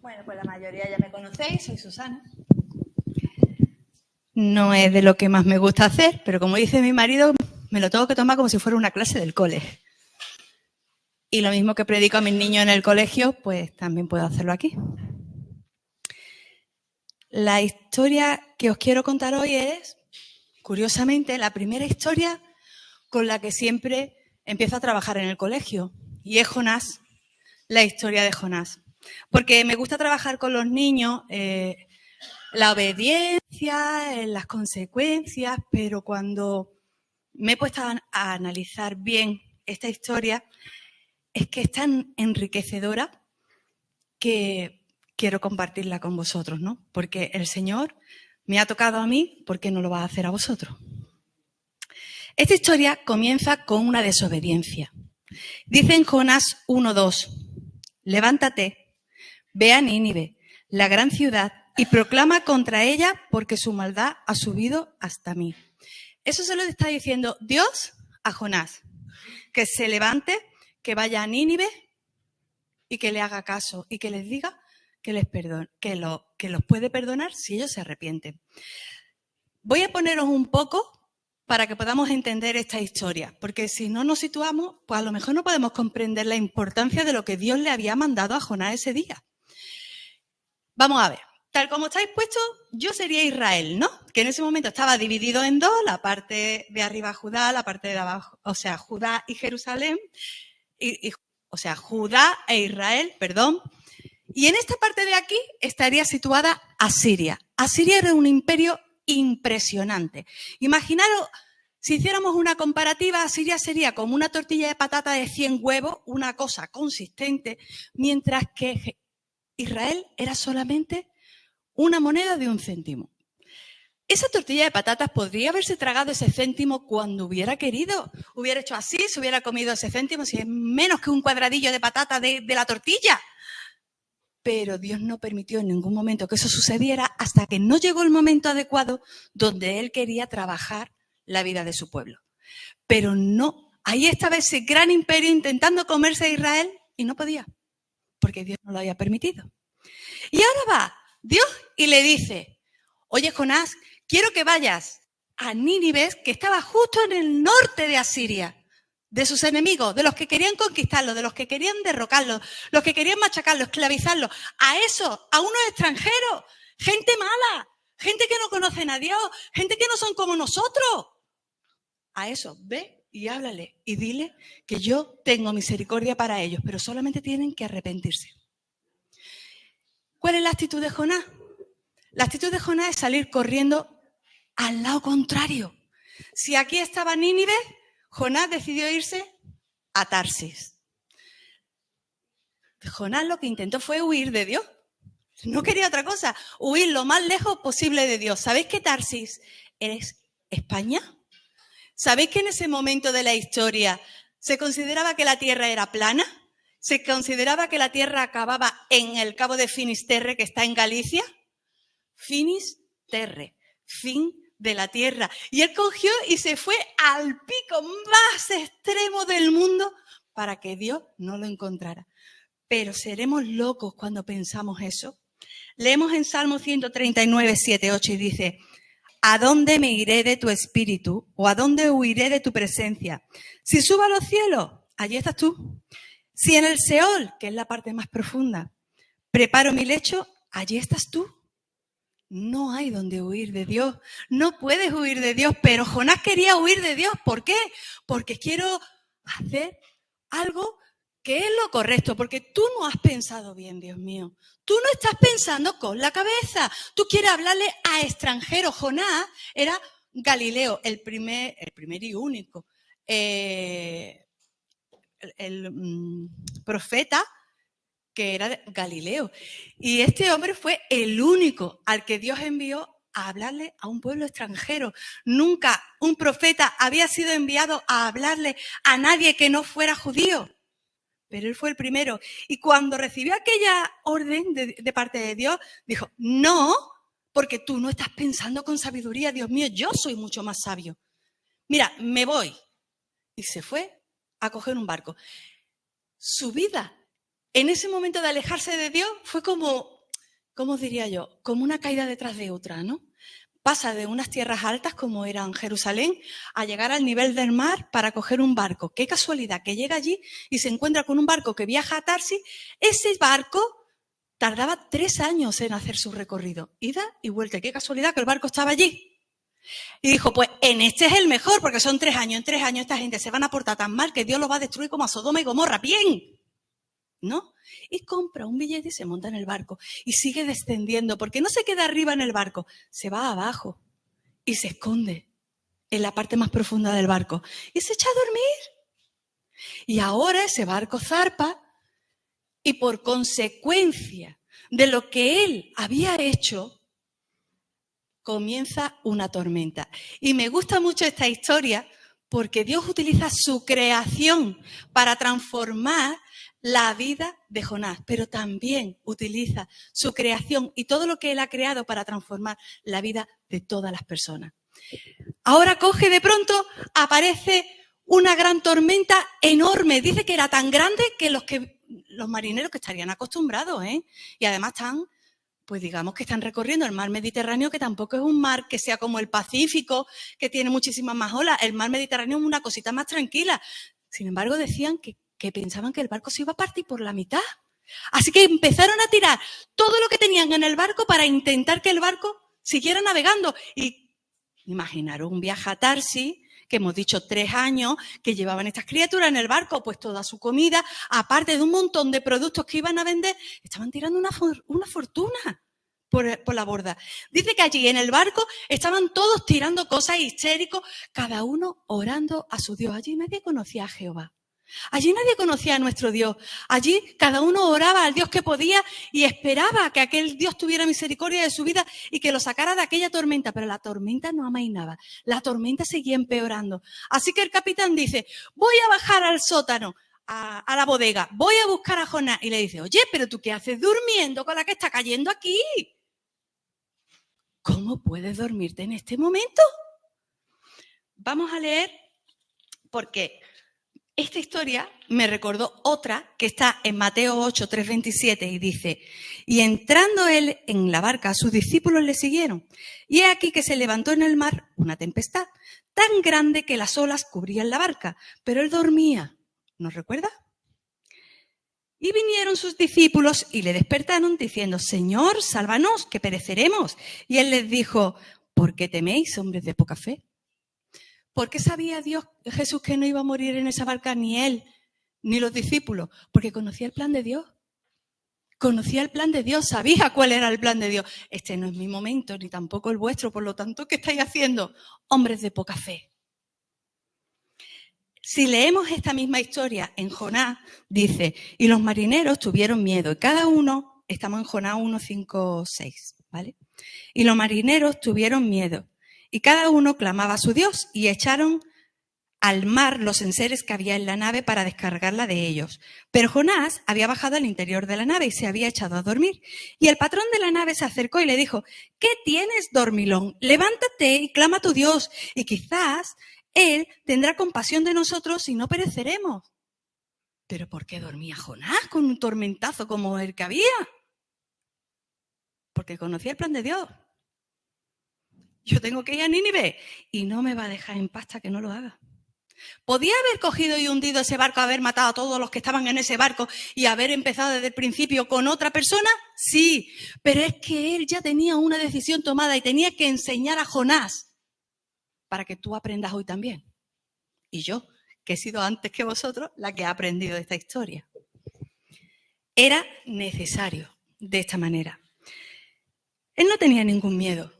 Bueno, pues la mayoría ya me conocéis, soy Susana. No es de lo que más me gusta hacer, pero como dice mi marido, me lo tengo que tomar como si fuera una clase del cole. Y lo mismo que predico a mis niños en el colegio, pues también puedo hacerlo aquí. La historia que os quiero contar hoy es, curiosamente, la primera historia con la que siempre empiezo a trabajar en el colegio. Y es Jonás, la historia de Jonás. Porque me gusta trabajar con los niños, la obediencia, las consecuencias, pero cuando me he puesto a analizar bien esta historia, es que es tan enriquecedora que quiero compartirla con vosotros, ¿no? Porque el Señor me ha tocado a mí, ¿por qué no lo va a hacer a vosotros? Esta historia comienza con una desobediencia. Dice en Jonás 1:2, levántate, ve a Nínive, la gran ciudad, y proclama contra ella porque su maldad ha subido hasta mí. Eso se lo está diciendo Dios a Jonás, que se levante, que vaya a Nínive y que le haga caso y que les diga que les perdone, que los puede perdonar si ellos se arrepienten. Voy a poneros un poco para que podamos entender esta historia, porque si no nos situamos, pues a lo mejor no podemos comprender la importancia de lo que Dios le había mandado a Jonás ese día. Vamos a ver, tal como estáis puestos, yo sería Israel, ¿no? Que en ese momento estaba dividido en dos, la parte de arriba Judá, la parte de abajo, o sea, Judá y Jerusalén, o sea, Judá e Israel, perdón. Y en esta parte de aquí estaría situada Asiria. Asiria era un imperio impresionante. Imaginaros, si hiciéramos una comparativa, Asiria sería como una tortilla de patata de 100 huevos, una cosa consistente, mientras que Israel era solamente una moneda de 1 céntimo. Esa tortilla de patatas podría haberse tragado ese céntimo cuando hubiera querido. Hubiera hecho así, se hubiera comido ese céntimo, si es menos que un cuadradillo de patata de la tortilla. Pero Dios no permitió en ningún momento que eso sucediera hasta que no llegó el momento adecuado donde Él quería trabajar la vida de su pueblo. Pero no, ahí estaba ese gran imperio intentando comerse a Israel y no podía, porque Dios no lo había permitido. Y ahora va Dios y le dice, oye Jonás, quiero que vayas a Nínive, que estaba justo en el norte de Asiria, de sus enemigos, de los que querían conquistarlo, de los que querían derrocarlo, los que querían machacarlo, esclavizarlo, a eso, a unos extranjeros, gente mala, gente que no conocen a Dios, gente que no son como nosotros. A eso, ve y háblale y dile que yo tengo misericordia para ellos, pero solamente tienen que arrepentirse. ¿Cuál es la actitud de Jonás? La actitud de Jonás es salir corriendo al lado contrario. Si aquí estaba Nínive, Jonás decidió irse a Tarsis. Jonás lo que intentó fue huir de Dios. No quería otra cosa, huir lo más lejos posible de Dios. ¿Sabéis que Tarsis es España? ¿Sabéis que en ese momento de la historia se consideraba que la tierra era plana? ¿Se consideraba que la tierra acababa en el cabo de Finisterre, que está en Galicia? Finisterre, fin de la tierra. Y él cogió y se fue al pico más extremo del mundo para que Dios no lo encontrara. Pero seremos locos cuando pensamos eso. Leemos en Salmo 139, 7, 8 y dice, ¿a dónde me iré de tu espíritu? ¿O a dónde huiré de tu presencia? Si subo a los cielos, allí estás tú. Si en el Seol, que es la parte más profunda, preparo mi lecho, allí estás tú. No hay donde huir de Dios. No puedes huir de Dios, pero Jonás quería huir de Dios. ¿Por qué? Porque quiero hacer algo que es lo correcto, porque tú no has pensado bien, Dios mío. Tú no estás pensando con la cabeza. Tú quieres hablarle a extranjeros. Jonás era Galileo, el primer y único profeta que era Galileo. Y este hombre fue el único al que Dios envió a hablarle a un pueblo extranjero. Nunca un profeta había sido enviado a hablarle a nadie que no fuera judío. Pero él fue el primero. Y cuando recibió aquella orden de parte de Dios, dijo, no, porque tú no estás pensando con sabiduría, Dios mío, yo soy mucho más sabio. Mira, me voy. Y se fue a coger un barco. Su vida en ese momento de alejarse de Dios fue como ¿cómo os diría yo? Como una caída detrás de otra, ¿no? Pasa de unas tierras altas como eran Jerusalén a llegar al nivel del mar para coger un barco. Qué casualidad que llega allí y se encuentra con un barco que viaja a Tarsis. Ese barco tardaba 3 años en hacer su recorrido, ida y vuelta. Qué casualidad que el barco estaba allí. Y dijo, pues en este es el mejor, porque son 3 años. En 3 años esta gente se van a portar tan mal que Dios los va a destruir como a Sodoma y Gomorra. ¡Bien! ¿No? Y compra un billete y se monta en el barco. Y sigue descendiendo, porque no se queda arriba en el barco, se va abajo y se esconde en la parte más profunda del barco. Y se echa a dormir. Y ahora ese barco zarpa y por consecuencia de lo que él había hecho, comienza una tormenta. Y me gusta mucho esta historia porque Dios utiliza su creación para transformar la vida de Jonás, pero también utiliza su creación y todo lo que él ha creado para transformar la vida de todas las personas. Ahora coge de pronto, aparece una gran tormenta enorme. Dice que era tan grande que los marineros que estarían acostumbrados, y además están, pues digamos que están recorriendo el mar Mediterráneo, que tampoco es un mar que sea como el Pacífico, que tiene muchísimas más olas. El mar Mediterráneo es una cosita más tranquila. Sin embargo, decían que pensaban que el barco se iba a partir por la mitad. Así que empezaron a tirar todo lo que tenían en el barco para intentar que el barco siguiera navegando. Y imaginaros un viaje a Tarsis, que hemos dicho 3 años, que llevaban estas criaturas en el barco, pues toda su comida, aparte de un montón de productos que iban a vender, estaban tirando una fortuna por la borda. Dice que allí en el barco estaban todos tirando cosas histéricos, cada uno orando a su Dios. Allí nadie conocía a Jehová. Allí nadie conocía a nuestro Dios. Allí cada uno oraba al Dios que podía y esperaba que aquel Dios tuviera misericordia de su vida y que lo sacara de aquella tormenta. Pero la tormenta no amainaba. La tormenta seguía empeorando. Así que el capitán dice, voy a bajar al sótano, a la bodega, voy a buscar a Jonás. Y le dice, oye, ¿pero tú qué haces durmiendo con la que está cayendo aquí? ¿Cómo puedes dormirte en este momento? Vamos a leer porque esta historia me recordó otra que está en Mateo 8, 3:27 y dice, y entrando él en la barca, sus discípulos le siguieron. Y he aquí que se levantó en el mar una tempestad tan grande que las olas cubrían la barca, pero él dormía. ¿Nos recuerda? Y vinieron sus discípulos y le despertaron diciendo, Señor, sálvanos, que pereceremos. Y él les dijo, ¿por qué teméis, hombres de poca fe? ¿Por qué sabía Jesús que no iba a morir en esa barca ni él ni los discípulos? Porque conocía el plan de Dios. Conocía el plan de Dios, sabía cuál era el plan de Dios. Este no es mi momento, ni tampoco el vuestro, por lo tanto, ¿qué estáis haciendo? Hombres de poca fe. Si leemos esta misma historia en Jonás, dice, y los marineros tuvieron miedo, y cada uno, estamos en Jonás 1, 5, 6, ¿vale? Y los marineros tuvieron miedo. Y cada uno clamaba a su Dios y echaron al mar los enseres que había en la nave para descargarla de ellos. Pero Jonás había bajado al interior de la nave y se había echado a dormir. Y el patrón de la nave se acercó y le dijo, ¿qué tienes, dormilón? Levántate y clama a tu Dios y quizás él tendrá compasión de nosotros y no pereceremos. ¿Pero por qué dormía Jonás con un tormentazo como el que había? Porque conocía el plan de Dios. Yo tengo que ir a Nínive y no me va a dejar en paz hasta que no lo haga. ¿Podía haber cogido y hundido ese barco, haber matado a todos los que estaban en ese barco y haber empezado desde el principio con otra persona? Sí, pero es que él ya tenía una decisión tomada y tenía que enseñar a Jonás para que tú aprendas hoy también. Y yo, que he sido antes que vosotros, la que ha aprendido de esta historia. Era necesario de esta manera. Él no tenía ningún miedo.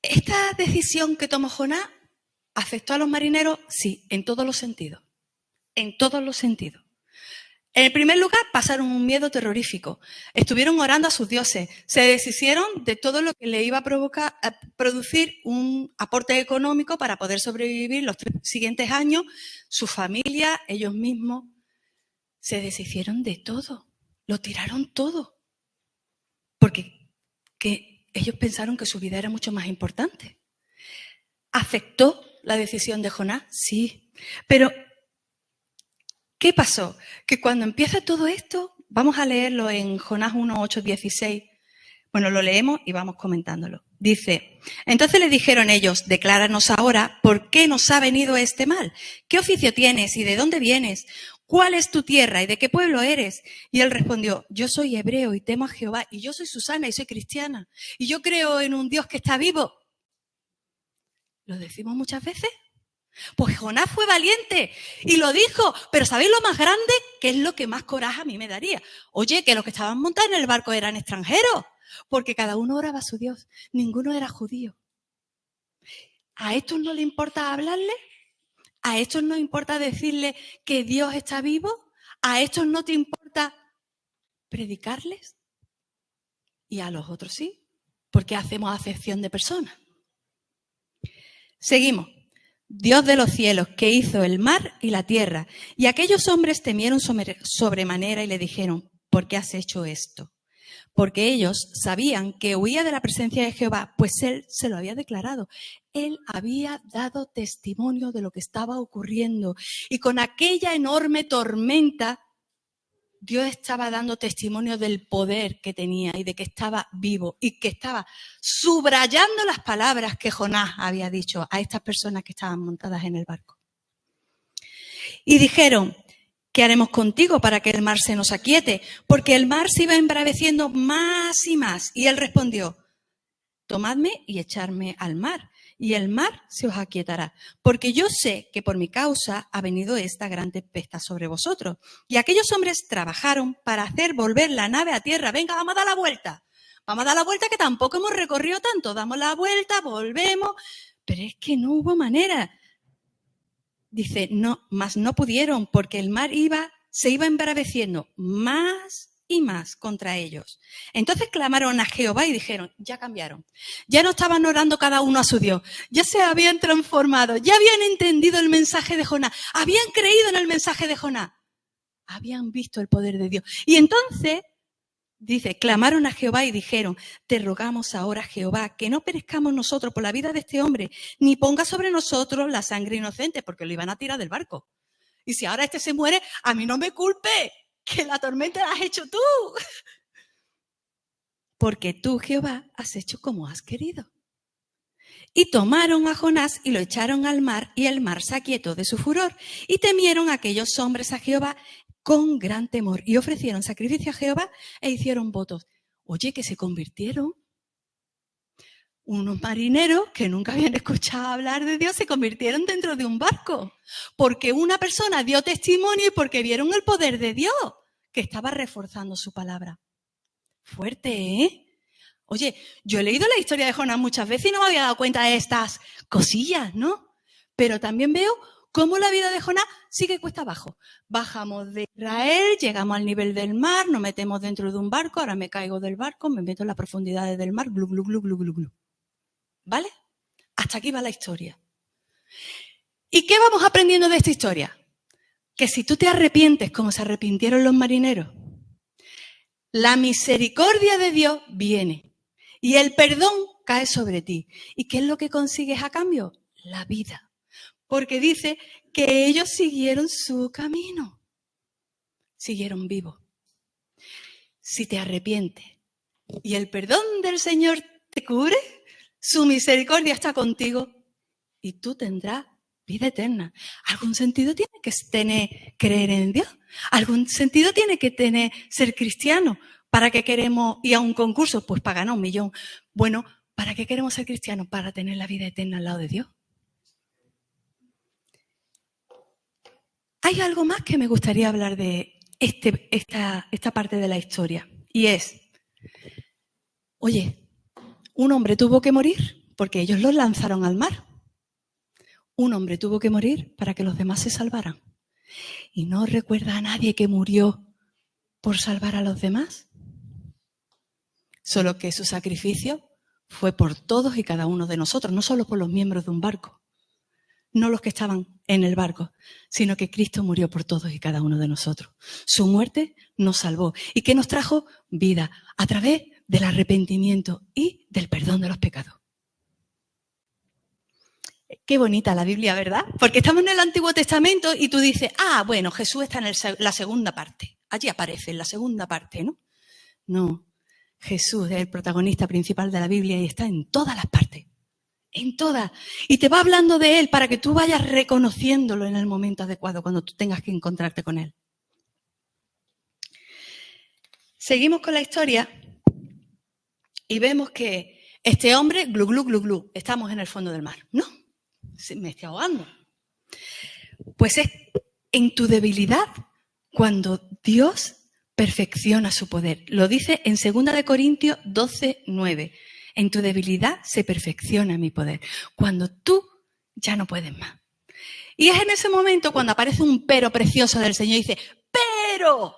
¿Esta decisión que tomó Jonás afectó a los marineros? Sí, en todos los sentidos. En todos los sentidos. En el primer lugar, pasaron un miedo terrorífico. Estuvieron orando a sus dioses. Se deshicieron de todo lo que le iba a producir un aporte económico para poder sobrevivir los 3 siguientes años. Su familia, ellos mismos, se deshicieron de todo. Lo tiraron todo. Porque ellos pensaron que su vida era mucho más importante. ¿Afectó la decisión de Jonás? Sí. Pero ¿qué pasó? Que cuando empieza todo esto, Vamos a leerlo en Jonás 1, 8, 16. Bueno, lo leemos y vamos comentándolo. Dice, entonces le dijeron ellos, decláranos ahora por qué nos ha venido este mal. ¿Qué oficio tienes y de dónde vienes? ¿Cuál es tu tierra y de qué pueblo eres? Y él respondió, yo soy hebreo y temo a Jehová, y yo soy Susana y soy cristiana, y yo creo en un Dios que está vivo. ¿Lo decimos muchas veces? Pues Jonás fue valiente y lo dijo, pero ¿sabéis lo más grande? ¿Qué es lo que más coraje a mí me daría? Oye, que los que estaban montados en el barco eran extranjeros, porque cada uno oraba a su Dios, ninguno era judío. ¿A estos no le importa hablarle? ¿A estos no importa decirle que Dios está vivo? ¿A estos no te importa predicarles? Y a los otros sí, porque hacemos acepción de personas. Seguimos. Dios de los cielos, que hizo el mar y la tierra. Y aquellos hombres temieron sobremanera y le dijeron, ¿por qué has hecho esto? Porque ellos sabían que huía de la presencia de Jehová, pues él se lo había declarado. Él había dado testimonio de lo que estaba ocurriendo. Y con aquella enorme tormenta, Dios estaba dando testimonio del poder que tenía y de que estaba vivo y que estaba subrayando las palabras que Jonás había dicho a estas personas que estaban montadas en el barco. Y dijeron, ¿qué haremos contigo para que el mar se nos aquiete? Porque el mar se iba embraveciendo más y más. Y él respondió, tomadme y echadme al mar, y el mar se os aquietará, porque yo sé que por mi causa ha venido esta gran tempestad sobre vosotros. Y aquellos hombres trabajaron para hacer volver la nave a tierra. Venga, vamos a dar la vuelta. Vamos a dar la vuelta, que tampoco hemos recorrido tanto. Damos la vuelta, volvemos. Pero es que no hubo manera. Dice, no, mas no pudieron, porque el mar se iba embraveciendo más y más contra ellos. Entonces clamaron a Jehová y dijeron, ya cambiaron. Ya no estaban orando cada uno a su Dios. Ya se habían transformado. Ya habían entendido el mensaje de Jonás. Habían creído en el mensaje de Jonás. Habían visto el poder de Dios. Y entonces, dice, clamaron a Jehová y dijeron, te rogamos ahora, Jehová, que no perezcamos nosotros por la vida de este hombre, ni ponga sobre nosotros la sangre inocente, porque lo iban a tirar del barco. Y si ahora este se muere, a mí no me culpe, que la tormenta la has hecho tú. Porque tú, Jehová, has hecho como has querido. Y tomaron a Jonás y lo echaron al mar, y el mar se aquietó de su furor. Y temieron aquellos hombres a Jehová con gran temor, y ofrecieron sacrificio a Jehová e hicieron votos. Oye, que se convirtieron. Unos marineros que nunca habían escuchado hablar de Dios se convirtieron dentro de un barco. Porque una persona dio testimonio y porque vieron el poder de Dios, que estaba reforzando su palabra. Fuerte, ¿eh? Oye, yo he leído la historia de Jonás muchas veces y no me había dado cuenta de estas cosillas, ¿no? Pero también veo cómo la vida de Jonás sigue cuesta abajo. Bajamos de Israel, llegamos al nivel del mar, nos metemos dentro de un barco, ahora me caigo del barco, me meto en las profundidades del mar, glu, glu, glu, glu, glu, glu. ¿Vale? Hasta aquí va la historia. ¿Y qué vamos aprendiendo de esta historia? Que si tú te arrepientes como se arrepintieron los marineros, la misericordia de Dios viene y el perdón cae sobre ti. ¿Y qué es lo que consigues a cambio? La vida. Porque dice que ellos siguieron su camino. Siguieron vivos. Si te arrepientes y el perdón del Señor te cubre, su misericordia está contigo y tú tendrás vida eterna. ¿Algún sentido tiene que tener creer en Dios? ¿Algún sentido tiene que tener ser cristiano? ¿Para qué queremos ir a un concurso? Pues para ganar 1 millón. Bueno, ¿para qué queremos ser cristianos? Para tener la vida eterna al lado de Dios. Hay algo más que me gustaría hablar de esta parte de la historia. Y es, oye, un hombre tuvo que morir porque ellos los lanzaron al mar. Un hombre tuvo que morir para que los demás se salvaran. ¿Y no recuerda a nadie que murió por salvar a los demás? Solo que su sacrificio fue por todos y cada uno de nosotros, no solo por los miembros de un barco, no los que estaban en el barco, sino que Cristo murió por todos y cada uno de nosotros. Su muerte nos salvó. ¿Y qué nos trajo? Vida a través del arrepentimiento y del perdón de los pecados. Qué bonita la Biblia, ¿verdad? Porque estamos en el Antiguo Testamento y tú dices, bueno, Jesús está en la segunda parte. allí aparece en la segunda parte, ¿no? No, Jesús es el protagonista principal de la Biblia y está en todas las partes, en todas. Y te va hablando de Él para que tú vayas reconociéndolo en el momento adecuado, cuando tú tengas que encontrarte con Él. Seguimos con la historia y vemos que este hombre, glu, glu, glu, glu, estamos en el fondo del mar. No, me estoy ahogando. Pues es en tu debilidad cuando Dios perfecciona su poder. Lo dice en 2 de Corintios 12:9. En tu debilidad se perfecciona mi poder. Cuando tú ya no puedes más. Y es en ese momento cuando aparece un pero precioso del Señor y dice, pero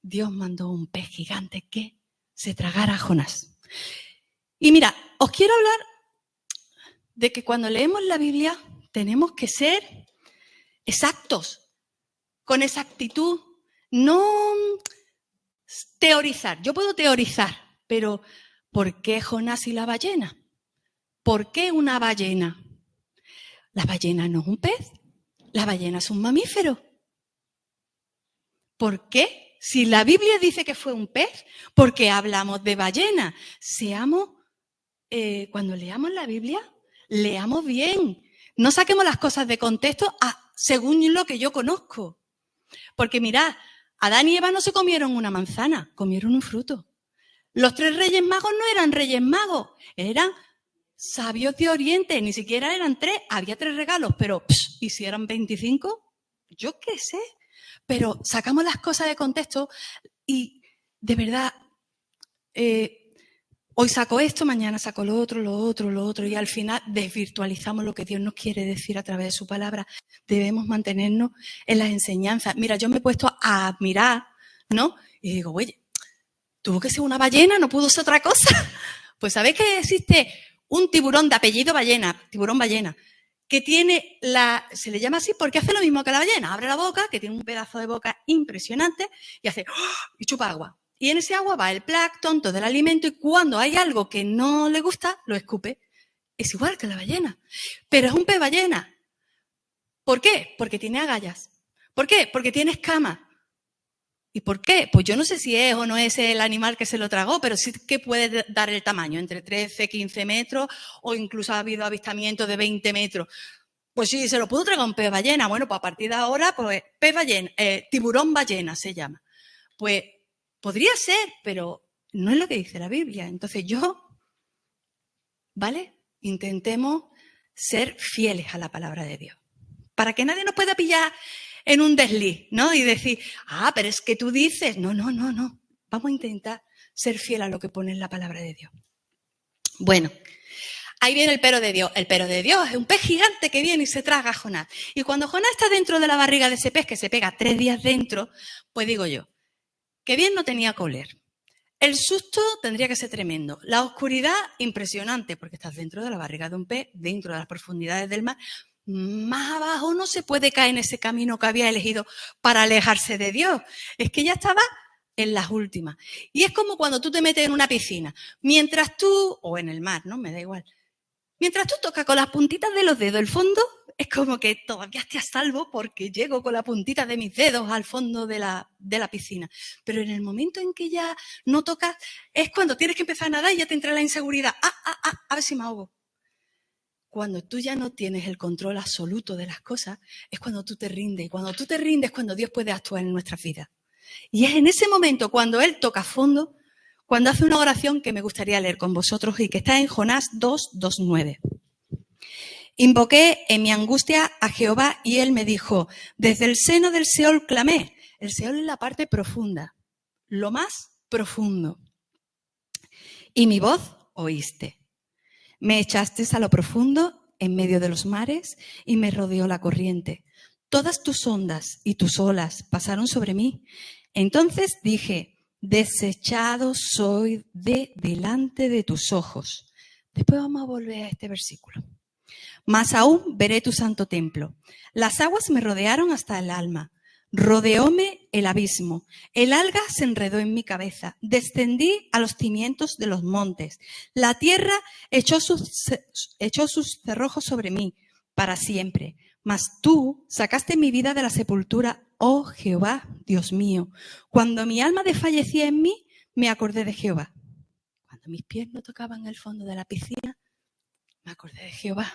Dios mandó un pez gigante que se tragara a Jonás. Y mira, os quiero hablar de que cuando leemos la Biblia tenemos que ser exactos, con exactitud, no teorizar. Yo puedo teorizar, pero ¿por qué Jonás y la ballena? ¿Por qué una ballena? La ballena no es un pez, la ballena es un mamífero. ¿Por qué? Si la Biblia dice que fue un pez, ¿por qué hablamos de ballena? Cuando leamos la Biblia, leamos bien. No saquemos las cosas de contexto según lo que yo conozco. Porque mirad, Adán y Eva no se comieron una manzana, comieron un fruto. Los 3 reyes magos no eran reyes magos, eran sabios de Oriente, ni siquiera eran 3, había 3 regalos, pero ¿y si eran 25? Yo qué sé. Pero sacamos las cosas de contexto y de verdad, hoy saco esto, mañana saco lo otro, y al final desvirtualizamos lo que Dios nos quiere decir a través de su palabra. Debemos mantenernos en las enseñanzas. Mira, yo me he puesto a admirar, ¿no? Y digo, oye, tuvo que ser una ballena, no pudo ser otra cosa. Pues ¿sabéis que existe un tiburón de apellido ballena, tiburón ballena, que tiene se le llama así porque hace lo mismo que la ballena? Abre la boca, que tiene un pedazo de boca impresionante, y hace y chupa agua. Y en ese agua va el plancton, todo el alimento, y cuando hay algo que no le gusta, lo escupe. Es igual que la ballena. Pero es un pez ballena. ¿Por qué? Porque tiene agallas. ¿Por qué? Porque tiene escamas. ¿Y por qué? Pues yo no sé si es o no es el animal que se lo tragó, pero sí que puede dar el tamaño, entre 13, 15 metros, o incluso ha habido avistamientos de 20 metros. Pues sí, se lo pudo tragar un pez ballena. Bueno, pues a partir de ahora, pues pez ballena, tiburón ballena se llama. Pues podría ser, pero no es lo que dice la Biblia. Entonces ¿vale? Intentemos ser fieles a la palabra de Dios. Para que nadie nos pueda pillar en un desliz, ¿no? Y decir, pero es que tú dices. No. Vamos a intentar ser fieles a lo que pone en la palabra de Dios. Bueno, ahí viene el pero de Dios. El pero de Dios es un pez gigante que viene y se traga a Jonás. Y cuando Jonás está dentro de la barriga de ese pez, que se pega 3 días dentro, pues digo yo, que bien no tenía que oler. El susto tendría que ser tremendo. La oscuridad, impresionante, porque estás dentro de la barriga de un pez, dentro de las profundidades del mar. Más abajo no se puede caer en ese camino que había elegido para alejarse de Dios. Es que ya estaba en las últimas. Y es como cuando tú te metes en una piscina. Mientras tú, o en el mar, ¿no? Me da igual. Mientras tú tocas con las puntitas de los dedos el fondo, es como que todavía estoy a salvo porque llego con la puntita de mis dedos al fondo de la piscina. Pero en el momento en que ya no tocas, es cuando tienes que empezar a nadar y ya te entra la inseguridad. A ver si me ahogo. Cuando tú ya no tienes el control absoluto de las cosas, es cuando tú te rindes. Y cuando tú te rindes, cuando Dios puede actuar en nuestras vidas. Y es en ese momento, cuando Él toca fondo, cuando hace una oración que me gustaría leer con vosotros y que está en Jonás 2:9. Invoqué en mi angustia a Jehová y Él me dijo, desde el seno del Seol clamé. El Seol es la parte profunda, lo más profundo. Y mi voz oíste. Me echaste a lo profundo, en medio de los mares, y me rodeó la corriente. Todas tus ondas y tus olas pasaron sobre mí. Entonces dije, desechado soy de delante de tus ojos. Después vamos a volver a este versículo. Mas aún veré tu santo templo. Las aguas me rodearon hasta el alma. Rodeóme el abismo. El alga se enredó en mi cabeza. Descendí a los cimientos de los montes. La tierra echó sus cerrojos sobre mí para siempre. Mas tú sacaste mi vida de la sepultura, oh Jehová, Dios mío. Cuando mi alma desfallecía en mí, me acordé de Jehová. Cuando mis pies no tocaban el fondo de la piscina, me acordé de Jehová.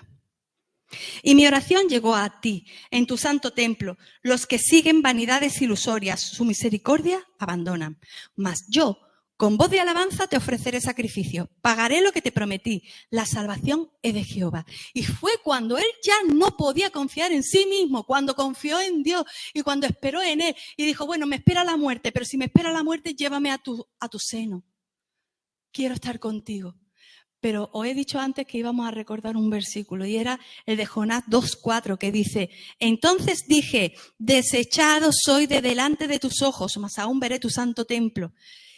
Y mi oración llegó a ti, en tu santo templo. Los que siguen vanidades ilusorias, su misericordia abandonan. Mas yo, con voz de alabanza, te ofreceré sacrificio. Pagaré lo que te prometí. La salvación es de Jehová. Y fue cuando él ya no podía confiar en sí mismo, cuando confió en Dios y cuando esperó en él. Y dijo, bueno, me espera la muerte, pero si me espera la muerte, llévame a tu seno. Quiero estar contigo. Pero os he dicho antes que íbamos a recordar un versículo y era el de Jonás 2:4 que dice, entonces dije, desechado soy de delante de tus ojos, mas aún veré tu santo templo.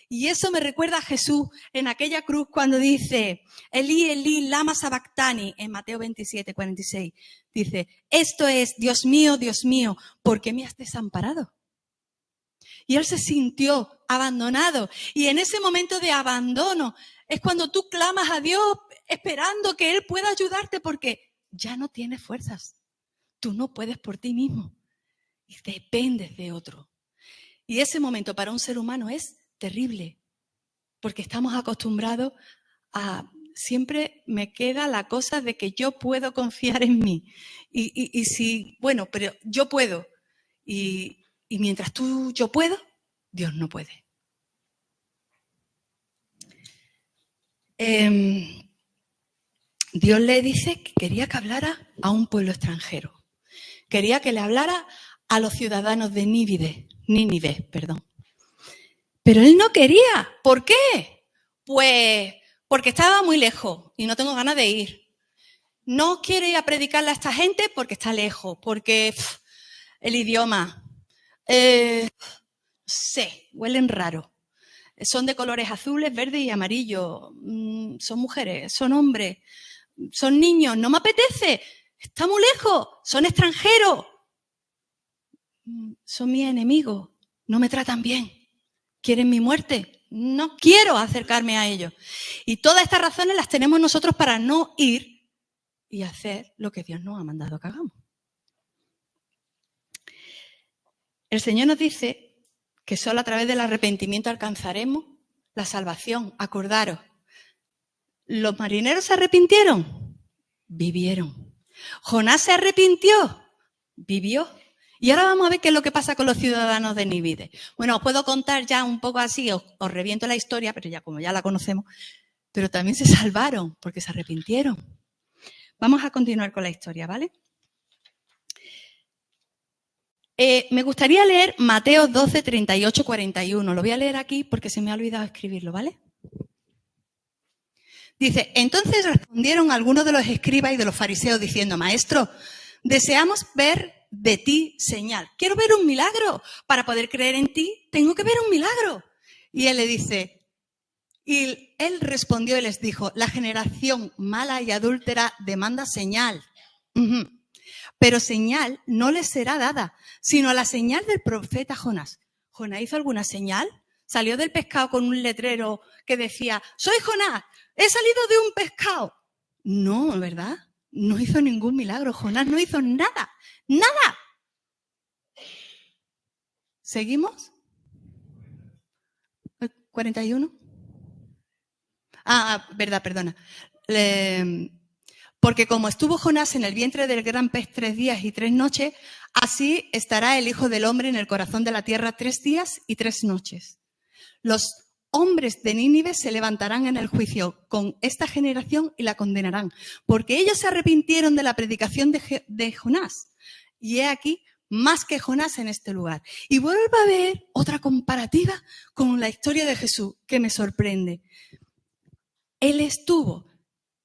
Y eso me recuerda a Jesús en aquella cruz cuando dice, Elí, Elí, lama sabactani, en Mateo 27:46. Dice, esto es, Dios mío, ¿por qué me has desamparado? Y él se sintió abandonado. Y en ese momento de abandono es cuando tú clamas a Dios esperando que Él pueda ayudarte porque ya no tienes fuerzas. Tú no puedes por ti mismo. Y dependes de otro. Y ese momento para un ser humano es terrible. Porque estamos acostumbrados a... Siempre me queda la cosa de que yo puedo confiar en mí. Y si, bueno, pero yo puedo. Y mientras yo puedo, Dios no puede. Dios le dice que quería que hablara a un pueblo extranjero. Quería que le hablara a los ciudadanos de Nínive. Pero él no quería. ¿Por qué? Pues porque estaba muy lejos y no tengo ganas de ir. No quiere ir a predicarle a esta gente porque está lejos, porque el idioma, huelen raro. Son de colores azules, verdes y amarillos. Son mujeres, son hombres, son niños. No me apetece. Está muy lejos. Son extranjeros. Son mis enemigos. No me tratan bien. ¿Quieren mi muerte? No quiero acercarme a ellos. Y todas estas razones las tenemos nosotros para no ir y hacer lo que Dios nos ha mandado que hagamos. El Señor nos dice que solo a través del arrepentimiento alcanzaremos la salvación. Acordaros, ¿los marineros se arrepintieron? Vivieron. ¿Jonás se arrepintió? Vivió. Y ahora vamos a ver qué es lo que pasa con los ciudadanos de Nínive. Bueno, os puedo contar ya un poco así, os reviento la historia, pero ya como ya la conocemos, pero también se salvaron porque se arrepintieron. Vamos a continuar con la historia, ¿vale? Me gustaría leer Mateo 12, 38, 41. Lo voy a leer aquí porque se me ha olvidado escribirlo, ¿vale? Dice, entonces respondieron algunos de los escribas y de los fariseos diciendo, Maestro, deseamos ver de ti señal. Quiero ver un milagro. Para poder creer en ti, tengo que ver un milagro. Y él le dice, y él respondió y les dijo, la generación mala y adúltera demanda señal. Pero señal no les será dada, sino la señal del profeta Jonás. ¿Jonás hizo alguna señal? ¿Salió del pescado con un letrero que decía, soy Jonás, he salido de un pescado? No, ¿verdad? No hizo ningún milagro. Jonás no hizo nada. ¡Nada! ¿Seguimos? ¿41? Verdad, perdona. Porque como estuvo Jonás en el vientre del gran pez 3 días y 3 noches, así estará el Hijo del Hombre en el corazón de la tierra 3 días y 3 noches. Los hombres de Nínive se levantarán en el juicio con esta generación y la condenarán, porque ellos se arrepintieron de la predicación de Jonás. Y he aquí más que Jonás en este lugar. Y vuelvo a ver otra comparativa con la historia de Jesús que me sorprende. Él estuvo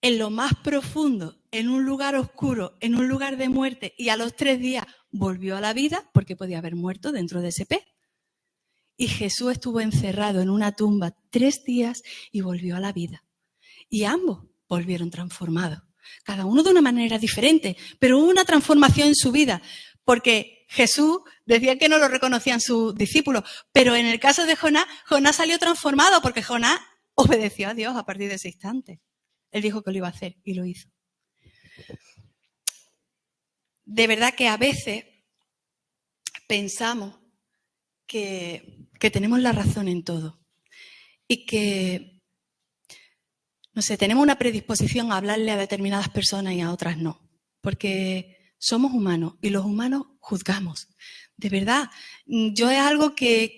en lo más profundo, en un lugar oscuro, en un lugar de muerte, y a los 3 días volvió a la vida porque podía haber muerto dentro de ese pez. Y Jesús estuvo encerrado en una tumba 3 días y volvió a la vida. Y ambos volvieron transformados, cada uno de una manera diferente, pero hubo una transformación en su vida, porque Jesús decía que no lo reconocían sus discípulos, pero en el caso de Jonás, Jonás salió transformado porque Jonás obedeció a Dios a partir de ese instante. Él dijo que lo iba a hacer y lo hizo. De verdad que a veces pensamos que tenemos la razón en todo y que, no sé, tenemos una predisposición a hablarle a determinadas personas y a otras no, porque somos humanos y los humanos juzgamos. De verdad, yo es algo que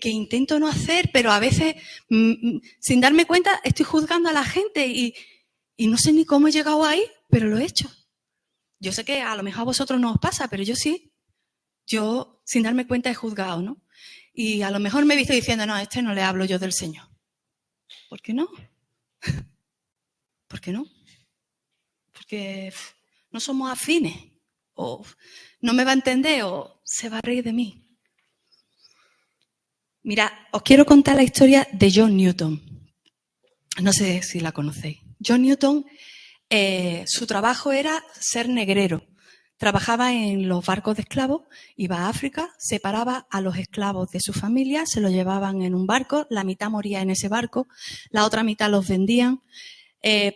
intento no hacer, pero a veces, sin darme cuenta, estoy juzgando a la gente y no sé ni cómo he llegado ahí, pero lo he hecho. Yo sé que a lo mejor a vosotros no os pasa, pero yo sí. Yo, sin darme cuenta, he juzgado, ¿no? Y a lo mejor me he visto diciendo, no, a este no le hablo yo del Señor. ¿Por qué no? ¿Por qué no? Porque no somos afines, o no me va a entender, o se va a reír de mí. Mira, os quiero contar la historia de John Newton. No sé si la conocéis. John Newton, su trabajo era ser negrero. Trabajaba en los barcos de esclavos, iba a África, separaba a los esclavos de su familia, se los llevaban en un barco, la mitad moría en ese barco, la otra mitad los vendían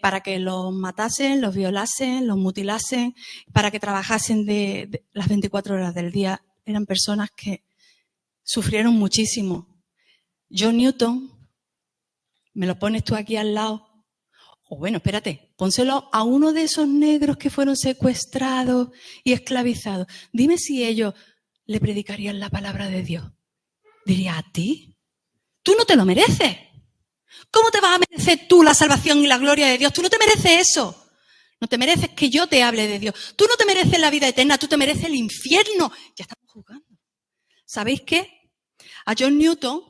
para que los matasen, los violasen, los mutilasen, para que trabajasen de las 24 horas del día. Eran personas que sufrieron muchísimo. John Newton, me lo pones tú aquí al lado. O bueno, espérate, pónselo a uno de esos negros que fueron secuestrados y esclavizados. Dime si ellos le predicarían la palabra de Dios. Diría, ¿a ti? Tú no te lo mereces. ¿Cómo te vas a merecer tú la salvación y la gloria de Dios? Tú no te mereces eso. No te mereces que yo te hable de Dios. Tú no te mereces la vida eterna, tú te mereces el infierno. Ya estamos jugando. ¿Sabéis qué? A John Newton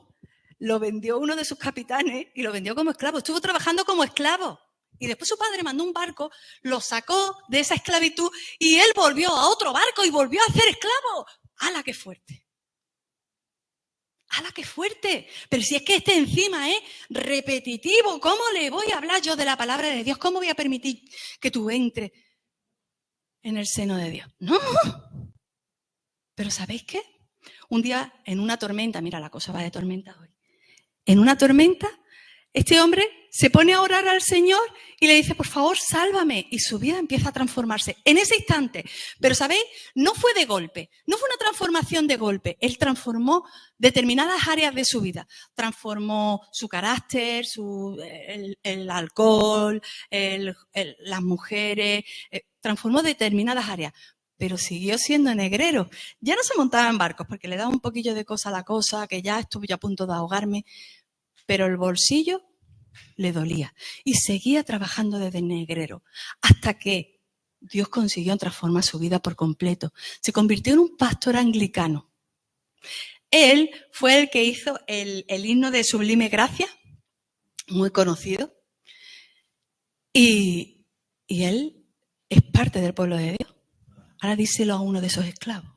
lo vendió uno de sus capitanes y lo vendió como esclavo. Estuvo trabajando como esclavo. Y después su padre mandó un barco, lo sacó de esa esclavitud y él volvió a otro barco y volvió a ser esclavo. ¡Hala, qué fuerte! ¡Hala, qué fuerte! Pero si es que este encima es repetitivo, ¿cómo le voy a hablar yo de la palabra de Dios? ¿Cómo voy a permitir que tú entres en el seno de Dios? ¡No! Pero ¿sabéis qué? Un día en una tormenta, mira, la cosa va de tormenta hoy. En una tormenta, este hombre se pone a orar al Señor y le dice, por favor, sálvame. Y su vida empieza a transformarse en ese instante. Pero, ¿sabéis? No fue de golpe, no fue una transformación de golpe. Él transformó determinadas áreas de su vida. Transformó su carácter, el alcohol, las mujeres, transformó determinadas áreas. Pero siguió siendo negrero. Ya no se montaba en barcos porque le daba un poquillo de cosa a la cosa, que ya estuve yo a punto de ahogarme. Pero el bolsillo le dolía y seguía trabajando desde negrero hasta que Dios consiguió transformar su vida por completo. Se convirtió en un pastor anglicano. Él fue el que hizo el himno de Sublime Gracia, muy conocido, y él es parte del pueblo de Dios. Ahora díselo a uno de esos esclavos.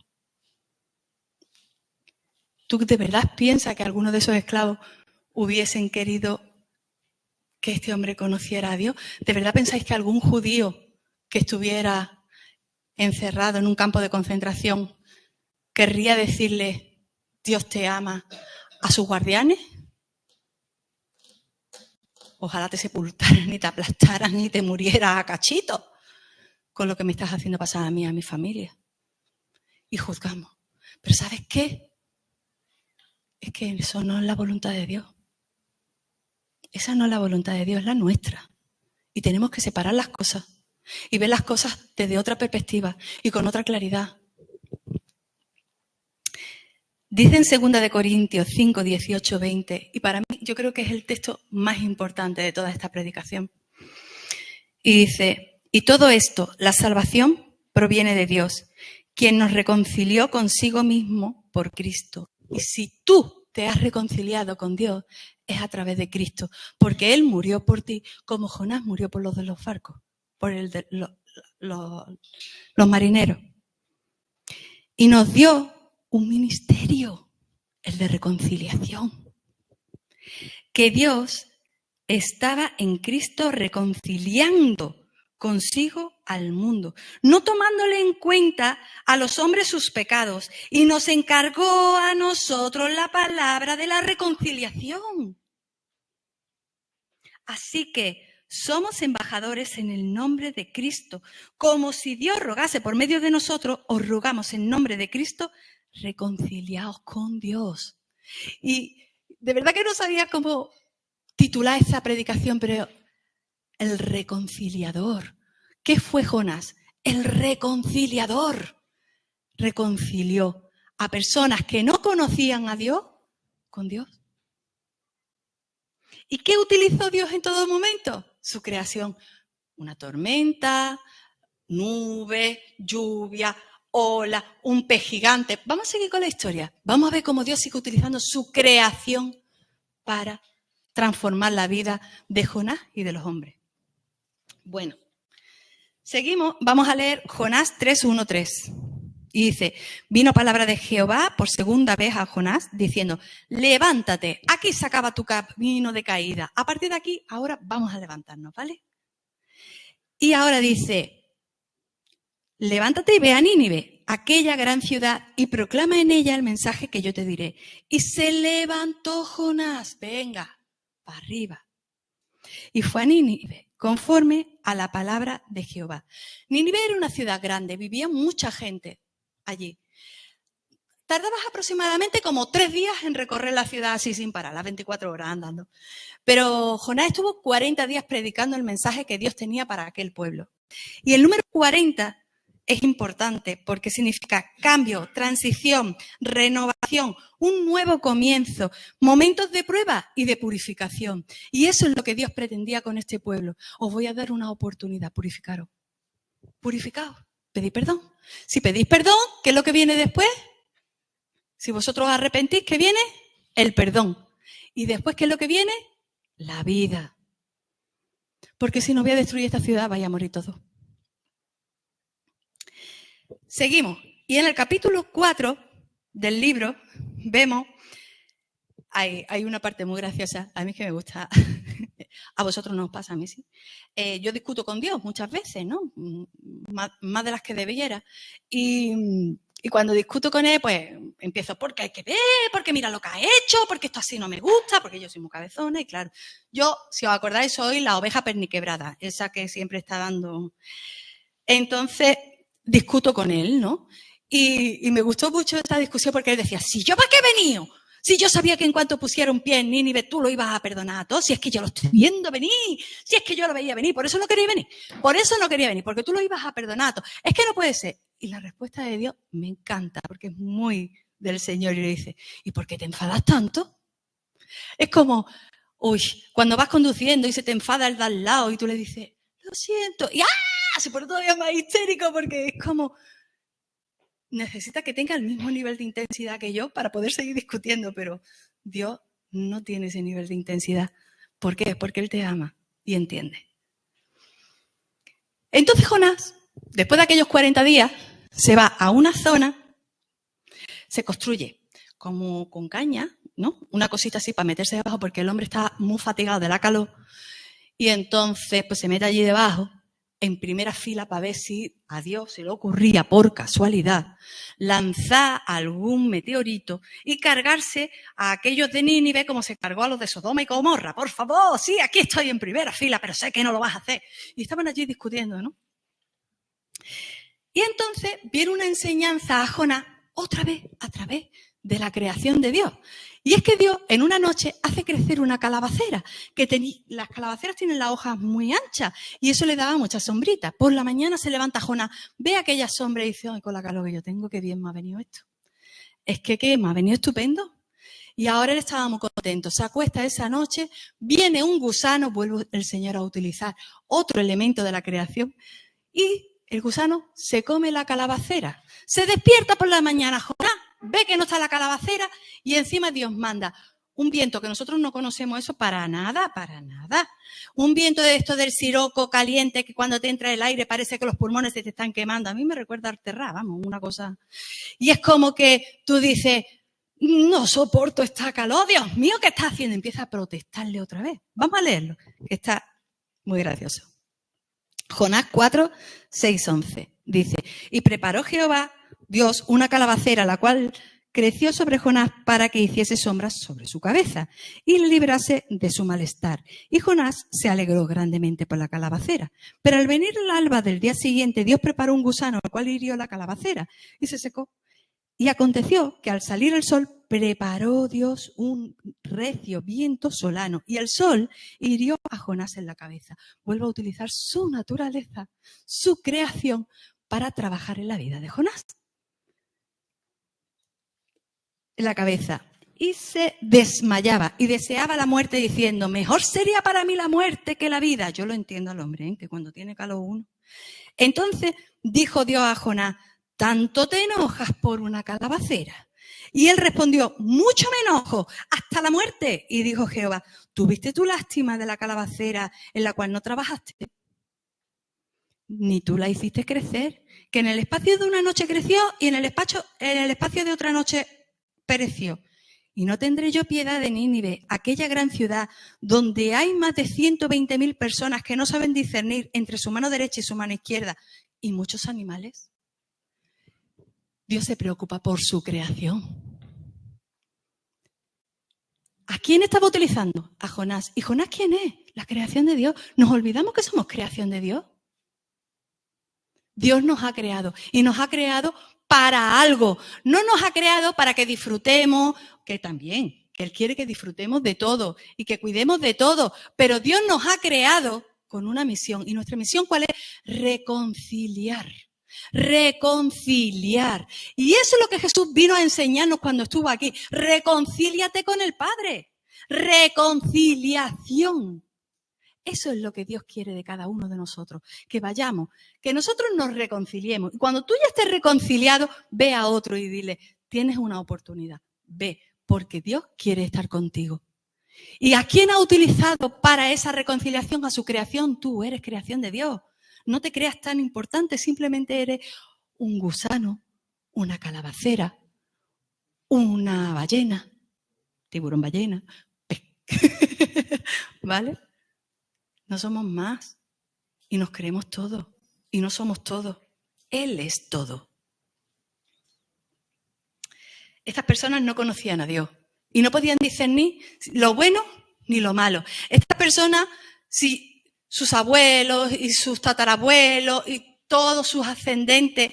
¿Tú de verdad piensas que alguno de esos esclavos hubiesen querido que este hombre conociera a Dios? ¿De verdad pensáis que algún judío que estuviera encerrado en un campo de concentración querría decirle Dios te ama a sus guardianes? Ojalá te sepultaran y te aplastaran y te murieras a cachitos con lo que me estás haciendo pasar a mí y a mi familia. Y juzgamos. Pero ¿sabes qué? Es que eso no es la voluntad de Dios. Esa no es la voluntad de Dios, es la nuestra. Y tenemos que separar las cosas y ver las cosas desde otra perspectiva y con otra claridad. Dice en 2 Corintios 5, 18, 20, y para mí yo creo que es el texto más importante de toda esta predicación. Y dice, y todo esto, la salvación, proviene de Dios, quien nos reconcilió consigo mismo por Cristo. Y si tú te has reconciliado con Dios, es a través de Cristo, porque Él murió por ti, como Jonás murió por los de los barcos, por los marineros. Y nos dio un ministerio, el de reconciliación. Que Dios estaba en Cristo reconciliando consigo al mundo, no tomándole en cuenta a los hombres sus pecados, y nos encargó a nosotros la palabra de la reconciliación. Así que somos embajadores en el nombre de Cristo. Como si Dios rogase por medio de nosotros, os rogamos en nombre de Cristo, reconciliaos con Dios. Y de verdad que no sabía cómo titular esta predicación, pero el reconciliador. ¿Qué fue Jonás? El reconciliador. Reconcilió a personas que no conocían a Dios con Dios. ¿Y qué utilizó Dios en todo momento? Su creación. Una tormenta, nube, lluvia, ola, un pez gigante. Vamos a seguir con la historia. Vamos a ver cómo Dios sigue utilizando su creación para transformar la vida de Jonás y de los hombres. Bueno, seguimos. Vamos a leer Jonás 3:1-3. Y dice, vino palabra de Jehová por segunda vez a Jonás diciendo, levántate, aquí se acaba tu camino de caída. A partir de aquí, ahora vamos a levantarnos, ¿vale? Y ahora dice, levántate y ve a Nínive, aquella gran ciudad, y proclama en ella el mensaje que yo te diré. Y se levantó Jonás, venga, para arriba. Y fue a Nínive, conforme a la palabra de Jehová. Nínive era una ciudad grande, vivía mucha gente allí. Tardabas aproximadamente como 3 días en recorrer la ciudad así sin parar, las 24 horas andando. Pero Jonás estuvo 40 días predicando el mensaje que Dios tenía para aquel pueblo. Y el número 40 es importante porque significa cambio, transición, renovación, un nuevo comienzo, momentos de prueba y de purificación. Y eso es lo que Dios pretendía con este pueblo. Os voy a dar una oportunidad, purificaros. Purificaos, pedid perdón. Si pedís perdón, ¿qué es lo que viene después? Si vosotros os arrepentís, ¿qué viene? El perdón. Y después, ¿qué es lo que viene? La vida. Porque si no voy a destruir esta ciudad, vaya a morir todos. Seguimos. Y en el capítulo 4 del libro vemos, hay una parte muy graciosa, a mí que me gusta, a vosotros no os pasa, a mí sí. Yo discuto con Dios muchas veces, ¿no? Más de las que debiera. Y cuando discuto con él, pues empiezo, porque hay que ver, porque mira lo que ha hecho, porque esto así no me gusta, porque yo soy muy cabezona y claro. Yo, si os acordáis, soy la oveja perniquebrada, esa que siempre está dando. Entonces, discuto con él, ¿no? Y me gustó mucho esta discusión porque él decía, si yo para qué he venido, si yo sabía que en cuanto pusiera un pie en Nínive tú lo ibas a perdonar a todos, si es que yo lo estoy viendo venir, si es que yo lo veía venir, por eso no quería venir, porque tú lo ibas a perdonar a todos. Es que no puede ser. Y la respuesta de Dios me encanta porque es muy del Señor y le dice, ¿y por qué te enfadas tanto? Es como, cuando vas conduciendo y se te enfada el de al lado y tú le dices, lo siento, y se pone todavía más histérico porque es como, necesita que tenga el mismo nivel de intensidad que yo para poder seguir discutiendo, pero Dios no tiene ese nivel de intensidad. ¿Por qué? Porque Él te ama y entiende. Entonces Jonás, después de aquellos 40 días, se va a una zona, se construye como con caña, ¿no? Una cosita así para meterse debajo porque el hombre está muy fatigado de la calor y entonces pues se mete allí debajo en primera fila para ver si a Dios se le ocurría por casualidad lanzar algún meteorito y cargarse a aquellos de Nínive como se cargó a los de Sodoma y Gomorra. Por favor, sí, aquí estoy en primera fila, pero sé que no lo vas a hacer. Y estaban allí discutiendo, ¿no? Y entonces viene una enseñanza a Jonás otra vez a través de la creación de Dios. Y es que Dios en una noche hace crecer una calabacera, las calabaceras tienen las hojas muy anchas y eso le daba mucha sombrita. Por la mañana se levanta Jonás, ve aquella sombra y dice, ay, con la calor que yo tengo, qué bien me ha venido esto. Es que me ha venido estupendo. Y ahora él estaba muy contento. Se acuesta esa noche, viene un gusano, vuelve el Señor a utilizar otro elemento de la creación y el gusano se come la calabacera. Se despierta por la mañana Jonás, ve que no está la calabacera y encima Dios manda un viento que nosotros no conocemos eso para nada, para nada. Un viento de esto del siroco caliente que cuando te entra el aire parece que los pulmones se te están quemando. A mí me recuerda a Arterra, vamos, una cosa. Y es como que tú dices, no soporto esta calor, Dios mío, ¿qué está haciendo? Empieza a protestarle otra vez. Vamos a leerlo, que está muy gracioso. Jonás 4, 6, 11. Dice, y preparó Jehová, Dios, una calabacera, la cual creció sobre Jonás para que hiciese sombras sobre su cabeza y le librase de su malestar. Y Jonás se alegró grandemente por la calabacera. Pero al venir el alba del día siguiente, Dios preparó un gusano, el cual hirió la calabacera y se secó. Y aconteció que al salir el sol preparó Dios un recio viento solano y el sol hirió a Jonás en la cabeza. Vuelve a utilizar su naturaleza, su creación, para trabajar en la vida de Jonás. En la cabeza. Y se desmayaba y deseaba la muerte diciendo, mejor sería para mí la muerte que la vida. Yo lo entiendo al hombre, ¿eh? Que cuando tiene calor uno. Entonces dijo Dios a Jonás, ¿tanto te enojas por una calabacera? Y él respondió, mucho me enojo, hasta la muerte. Y dijo Jehová, ¿tuviste tu lástima de la calabacera en la cual no trabajaste? Ni tú la hiciste crecer, que en el espacio de una noche creció y en el espacio de otra noche pereció. Y no tendré yo piedad de Nínive, aquella gran ciudad donde hay más de 120.000 personas que no saben discernir entre su mano derecha y su mano izquierda y muchos animales. Dios se preocupa por su creación. ¿A quién estaba utilizando? A Jonás. ¿Y Jonás quién es? La creación de Dios. ¿Nos olvidamos que somos creación de Dios? Dios nos ha creado y nos ha creado para algo. No nos ha creado para que disfrutemos, que también, que Él quiere que disfrutemos de todo y que cuidemos de todo. Pero Dios nos ha creado con una misión. ¿Y nuestra misión cuál es? Reconciliar. Reconciliar. Y eso es lo que Jesús vino a enseñarnos cuando estuvo aquí. Reconcíliate con el Padre. Reconciliación. Eso es lo que Dios quiere de cada uno de nosotros, que vayamos, que nosotros nos reconciliemos. Y cuando tú ya estés reconciliado, ve a otro y dile, tienes una oportunidad, ve, porque Dios quiere estar contigo. ¿Y a quién ha utilizado para esa reconciliación? A su creación. Tú eres creación de Dios. No te creas tan importante, simplemente eres un gusano, una calabacera, una ballena, tiburón ballena, ¿vale? No somos más y nos creemos todo y no somos todo. Él es todo. Estas personas no conocían a Dios y no podían discernir lo bueno ni lo malo. Estas personas, si sus abuelos y sus tatarabuelos y todos sus ascendentes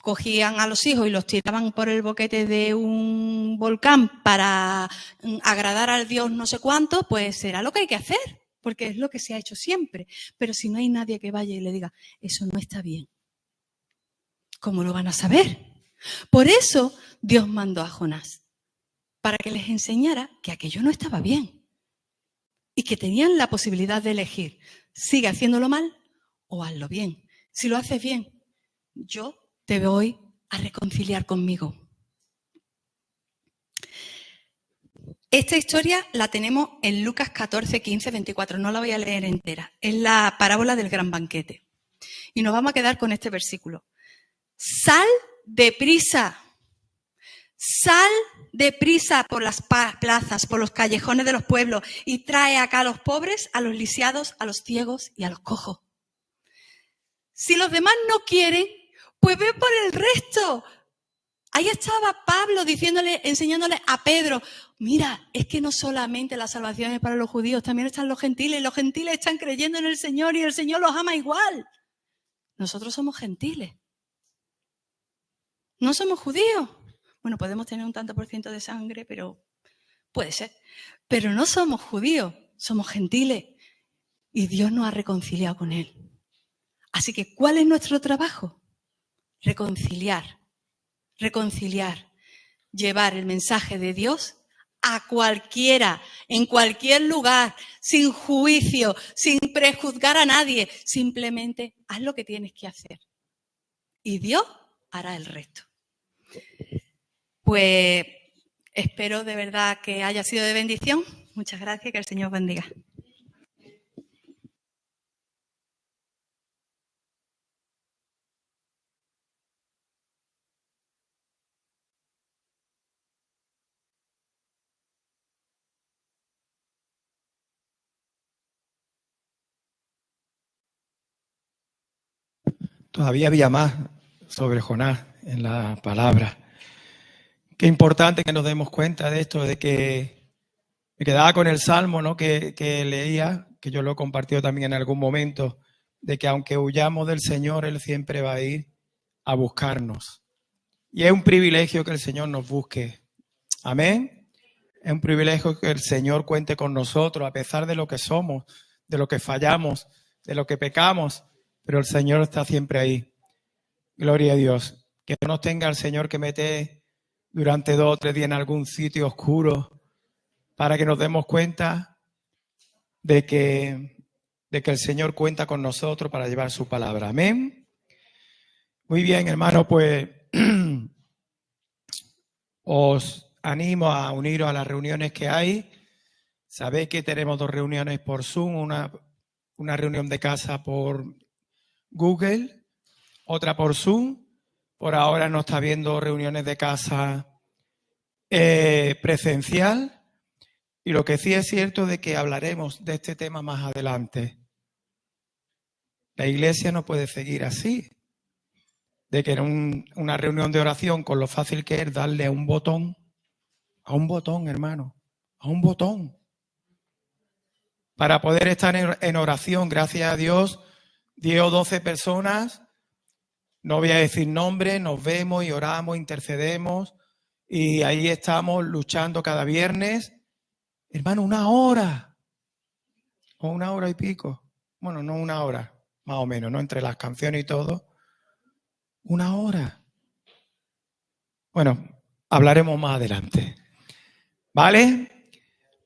cogían a los hijos y los tiraban por el boquete de un volcán para agradar al Dios no sé cuánto, pues será lo que hay que hacer, porque es lo que se ha hecho siempre. Pero si no hay nadie que vaya y le diga, eso no está bien, ¿cómo lo van a saber? Por eso Dios mandó a Jonás, para que les enseñara que aquello no estaba bien y que tenían la posibilidad de elegir, sigue haciéndolo mal o hazlo bien. Si lo haces bien, yo te voy a reconciliar conmigo. Esta historia la tenemos en Lucas 14, 15, 24. No la voy a leer entera. Es la parábola del gran banquete. Y nos vamos a quedar con este versículo. Sal deprisa. Sal deprisa por las plazas, por los callejones de los pueblos y trae acá a los pobres, a los lisiados, a los ciegos y a los cojos. Si los demás no quieren, pues ve por el resto. Ahí estaba Pablo enseñándole a Pedro, mira, es que no solamente la salvación es para los judíos, también están los gentiles, y los gentiles están creyendo en el Señor y el Señor los ama igual. Nosotros somos gentiles. No somos judíos. Bueno, podemos tener un tanto por ciento de sangre, pero puede ser. Pero no somos judíos, somos gentiles. Y Dios nos ha reconciliado con Él. Así que, ¿cuál es nuestro trabajo? Reconciliar, llevar el mensaje de Dios a cualquiera, en cualquier lugar, sin juicio, sin prejuzgar a nadie. Simplemente haz lo que tienes que hacer. Y Dios hará el resto. Pues espero de verdad que haya sido de bendición. Muchas gracias y que el Señor bendiga. Todavía había más sobre Jonás en la palabra. Qué importante que nos demos cuenta de esto, de que me quedaba con el salmo, ¿no? que leía, que yo lo he compartido también en algún momento, de que aunque huyamos del Señor, Él siempre va a ir a buscarnos. Y es un privilegio que el Señor nos busque. Amén. Es un privilegio que el Señor cuente con nosotros, a pesar de lo que somos, de lo que fallamos, de lo que pecamos, pero el Señor está siempre ahí. Gloria a Dios. Que no nos tenga el Señor que meter durante 2 o 3 días en algún sitio oscuro para que nos demos cuenta de que el Señor cuenta con nosotros para llevar su palabra. Amén. Muy bien, hermano, pues os animo a uniros a las reuniones que hay. Sabéis que tenemos 2 reuniones por Zoom, una reunión de casa por Google, otra por Zoom. Por ahora no está habiendo reuniones de casa presencial. Y lo que sí es cierto de que hablaremos de este tema más adelante. La iglesia no puede seguir así. De que en una reunión de oración, con lo fácil que es darle a un botón, hermano, a un botón. Para poder estar en oración, gracias a Dios, 10 o 12 personas, no voy a decir nombres, nos vemos y oramos, intercedemos, y ahí estamos luchando cada viernes. Hermano, 1 hora, o 1 hora y pico. Bueno, no 1 hora, más o menos, ¿no? Entre las canciones y todo. 1 hora. Bueno, hablaremos más adelante. ¿Vale?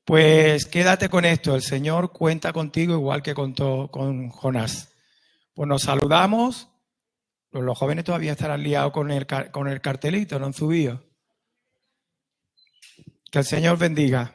Pues quédate con esto. El Señor cuenta contigo igual que contó con Jonás. Pues nos saludamos. Pues los jóvenes todavía estarán liados con el cartelito, no han subido. Que el Señor bendiga.